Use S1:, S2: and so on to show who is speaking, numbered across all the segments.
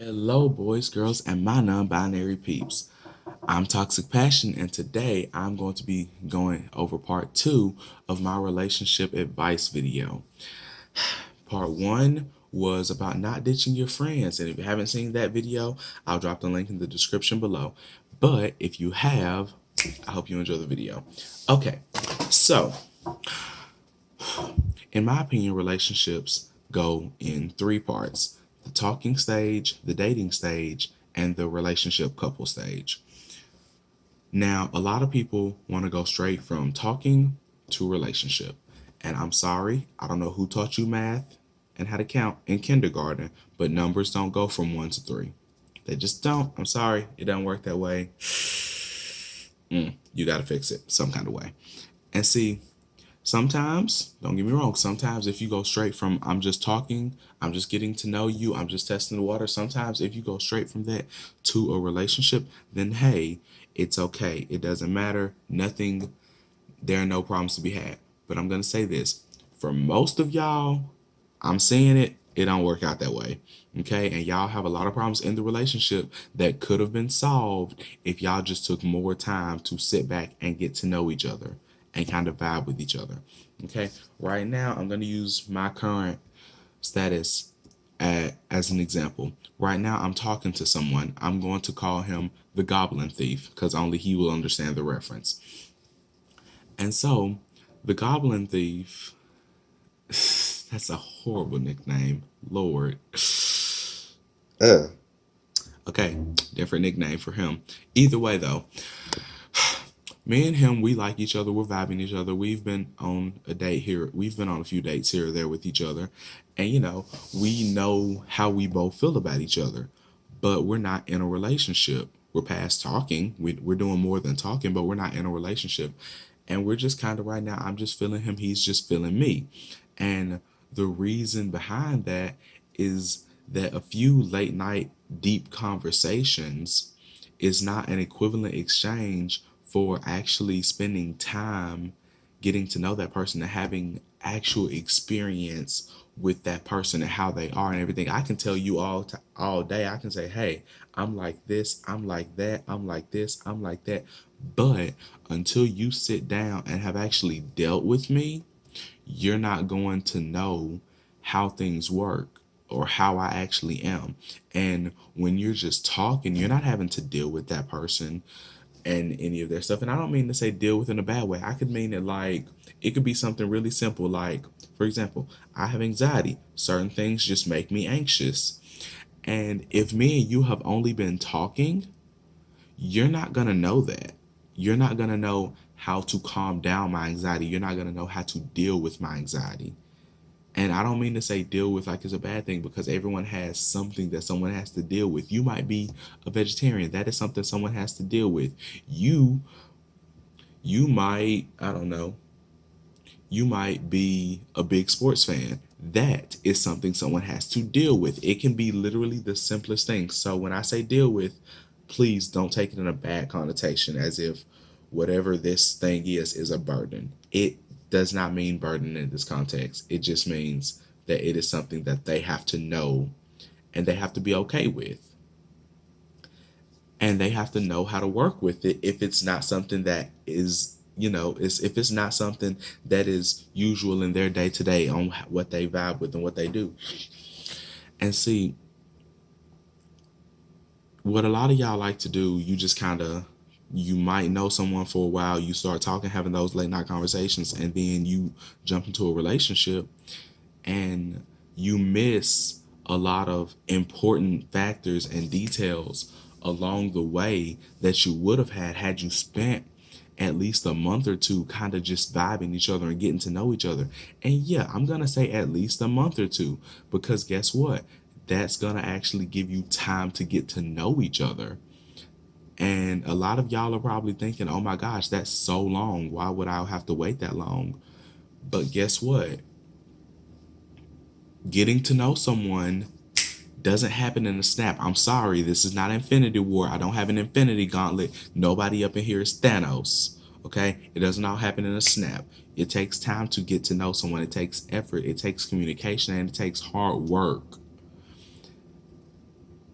S1: Hello, boys, girls, and my non binary peeps. I'm Toxic Passion, and today I'm going to be going over part two of my relationship advice video. Part one was about not ditching your friends, and if you haven't seen that video, I'll drop the link in the description below. But if you have, I hope you enjoy the video. Okay, so in my opinion, relationships go in three parts: the talking stage, the dating stage, and the relationship couple stage. Now, a lot of people want to go straight from talking to relationship. And I'm sorry, I don't know who taught you math and how to count in kindergarten, but numbers don't go from one to three. They just don't. I'm sorry, it doesn't work that way. You got to fix it some kind of way. And see, sometimes, don't get me wrong, sometimes if you go straight from I'm just talking, I'm just getting to know you, I'm just testing the water, sometimes if you go straight from that to a relationship, then hey, it's okay. It doesn't matter. Nothing, there are no problems to be had. But I'm going to say this, for most of y'all, I'm seeing it, it don't work out that way. Okay? And y'all have a lot of problems in the relationship that could have been solved if y'all just took more time to sit back and get to know each other and kind of vibe with each other. Okay? Right now, I'm going to use my current status as an example. Right now, I'm talking to someone. I'm going to call him the Goblin Thief because only he will understand the reference. And so, the Goblin Thief, that's a horrible nickname. Lord.
S2: Uh,
S1: Okay, different nickname for him. Either way, though, me and him, we like each other. We're vibing each other. We've been on a date here. We've been on a few dates here or there with each other. And, we know how we both feel about each other. But we're not in a relationship. We're past talking. We're doing more than talking, but we're not in a relationship. And we're just kind of right now, I'm just feeling him. He's just feeling me. And the reason behind that is that a few late night deep conversations is not an equivalent exchange for actually spending time getting to know that person and having actual experience with that person and how they are and everything. I can tell you all day. I can say, "Hey, I'm like this, I'm like that, I'm like this, I'm like that." But until you sit down and have actually dealt with me, you're not going to know how things work or how I actually am. And when you're just talking, you're not having to deal with that person and any of their stuff. And I don't mean to say deal with in a bad way. I could mean it like it could be something really simple. Like, for example, I have anxiety. Certain things just make me anxious. And if me and you have only been talking, you're not going to know that. You're not going to know how to calm down my anxiety. You're not going to know how to deal with my anxiety. And I don't mean to say deal with like it's a bad thing because everyone has something that someone has to deal with. You might be a vegetarian. That is something someone has to deal with. You you might, I don't know, you might be a big sports fan. That is something someone has to deal with. It can be literally the simplest thing. So when I say deal with, please don't take it in a bad connotation as if whatever this thing is a burden. It does not mean burden in this context. It just means that it is something that they have to know and they have to be okay with. And they have to know how to work with it if it's not something that is is if it's not something that is usual in their day to day on what they vibe with and what they do. And see, what a lot of y'all like to do, you just kind of, you might know someone for a while, you start talking, having those late night conversations, and then you jump into a relationship and you miss a lot of important factors and details along the way that you would have had you spent at least a month or two kind of just vibing each other and getting to know each other. And yeah, I'm going to say at least a month or two because guess what? That's going to actually give you time to get to know each other. And a lot of y'all are probably thinking, oh my gosh, that's so long. Why would I have to wait that long? But guess what? Getting to know someone doesn't happen in a snap. I'm sorry, this is not Infinity War. I don't have an Infinity Gauntlet. Nobody up in here is Thanos. Okay? It doesn't all happen in a snap. It takes time to get to know someone. It takes effort, it takes communication, and it takes hard work.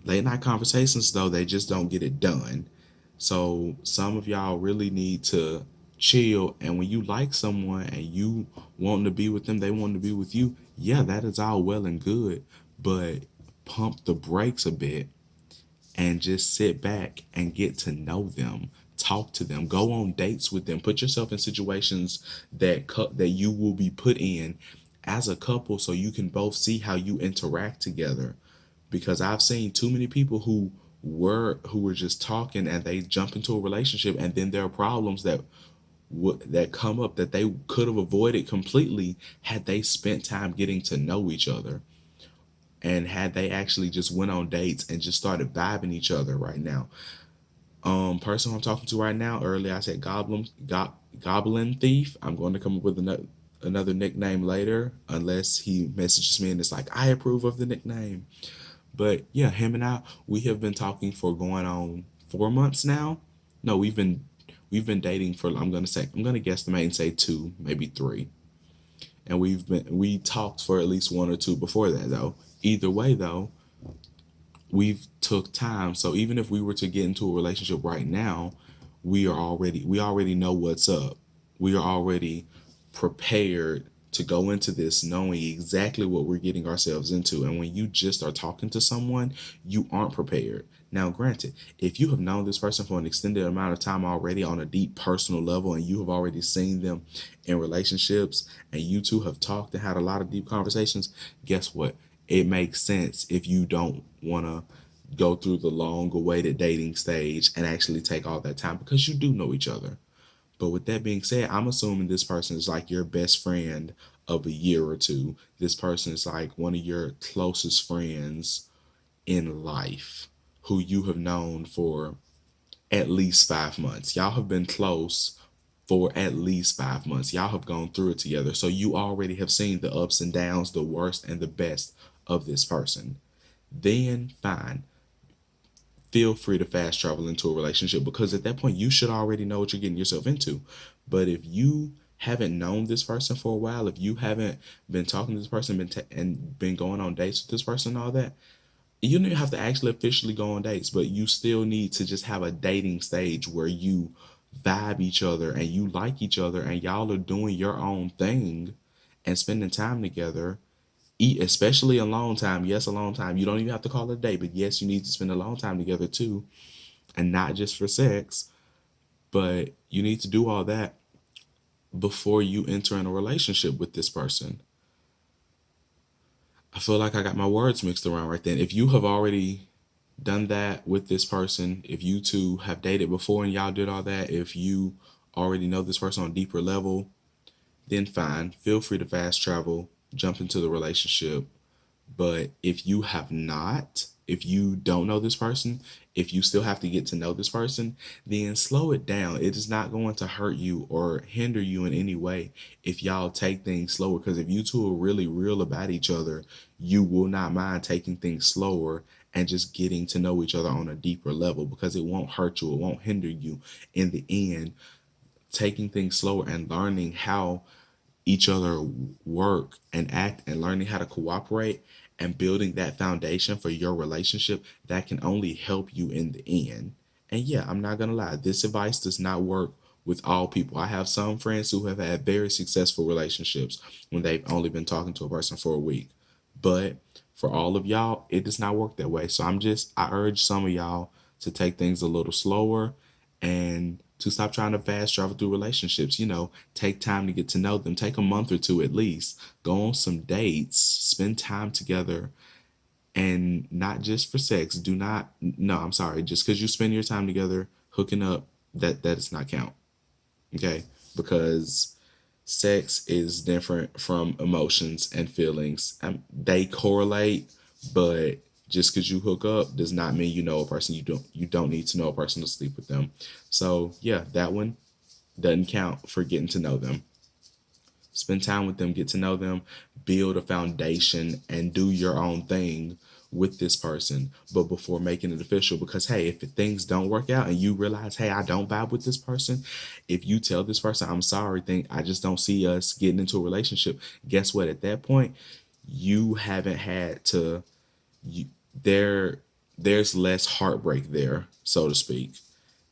S1: Late night conversations, though, they just don't get it done. So some of y'all really need to chill. And when you like someone and you want to be with them, they want to be with you. Yeah, that is all well and good. But pump the brakes a bit and just sit back and get to know them. Talk to them. Go on dates with them. Put yourself in situations that you will be put in as a couple, so you can both see how you interact together. Because I've seen too many people who were just talking and they jump into a relationship, and then there are problems that come up that they could have avoided completely had they spent time getting to know each other, and had they actually just went on dates and just started vibing each other right now. Person I'm talking to right now, earlier I said Goblin Thief. I'm going to come up with another nickname later, unless he messages me and it's like, I approve of the nickname. But yeah, him and I, we have been talking for going on 4 months now. No, we've been dating for, I'm gonna guesstimate and say 2, maybe 3. And we talked for at least 1 or 2 before that though. Either way though, we've took time. So even if we were to get into a relationship right now, we already know what's up. We are already prepared to go into this knowing exactly what we're getting ourselves into. And when you just are talking to someone, you aren't prepared. Now, granted, if you have known this person for an extended amount of time already on a deep personal level, and you have already seen them in relationships, and you two have talked and had a lot of deep conversations, guess what? It makes sense if you don't want to go through the long awaited dating stage and actually take all that time, because you do know each other. But with that being said, I'm assuming this person is like your best friend of a year or two. This person is like one of your closest friends in life who you have known for at least 5 months. Y'all have been close for at least 5 months. Y'all have gone through it together. So you already have seen the ups and downs, the worst and the best of this person. Then fine, feel free to fast travel into a relationship, because at that point you should already know what you're getting yourself into. But if you haven't known this person for a while, if you haven't been talking to this person, and been going on dates with this person and all that, you don't even have to actually officially go on dates, but you still need to just have a dating stage where you vibe each other and you like each other and y'all are doing your own thing and spending time together. Eat, especially a long time. Yes, a long time. You don't even have to call it a date, but yes, you need to spend a long time together too, and not just for sex. But you need to do all that before you enter in a relationship with this person. I feel like I got my words mixed around right then. If you have already done that with this person, if you two have dated before and y'all did all that, if you already know this person on a deeper level, then fine. Feel free to fast travel, jump into the relationship. But if you have not, if you don't know this person, if you still have to get to know this person, then slow it down. It is not going to hurt you or hinder you in any way if y'all take things slower. Because if you two are really real about each other, you will not mind taking things slower and just getting to know each other on a deeper level, because it won't hurt you, it won't hinder you in the end. Taking things slower and learning how each other work and act, and learning how to cooperate and building that foundation for your relationship, that can only help you in the end. And yeah, I'm not going to lie, this advice does not work with all people. I have some friends who have had very successful relationships when they've only been talking to a person for a week. But for all of y'all, it does not work that way. So I urge some of y'all to take things a little slower and to stop trying to fast travel through relationships. Take time to get to know them. Take a month or two at least. Go on some dates, spend time together, and not just for sex. Do not, no, I'm sorry. Just because you spend your time together hooking up, that does not count. Okay? Because sex is different from emotions and feelings. They correlate, but just because you hook up does not mean you know a person. You don't need to know a person to sleep with them. So yeah, that one doesn't count for getting to know them. Spend time with them, get to know them, build a foundation, and do your own thing with this person. But before making it official, because hey, if things don't work out and you realize, hey, I don't vibe with this person, if you tell this person, I'm sorry, think I just don't see us getting into a relationship, guess what? At that point, you haven't had to, you, there there's less heartbreak there, so to speak.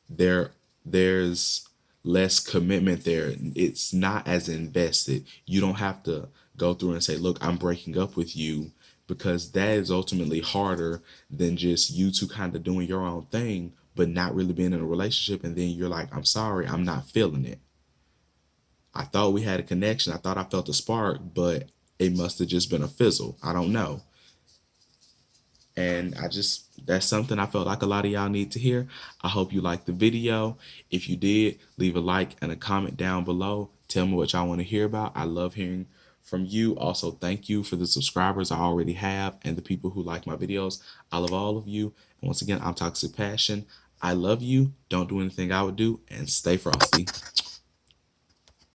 S1: There's less commitment there. It's not as invested. You don't have to go through and say, look, I'm breaking up with you, because that is ultimately harder than just you two kind of doing your own thing but not really being in a relationship, and then you're like, I'm sorry, I'm not feeling it. I thought we had a connection. I thought I felt a spark, but it must have just been a fizzle. I don't know. And that's something I felt like a lot of y'all need to hear. I hope you liked the video. If you did, leave a like and a comment down below. Tell me what y'all want to hear about. I love hearing from you. Also, thank you for the subscribers I already have and the people who like my videos. I love all of you. And once again, I'm Toxic Passion. I love you. Don't do anything I would do, and stay frosty.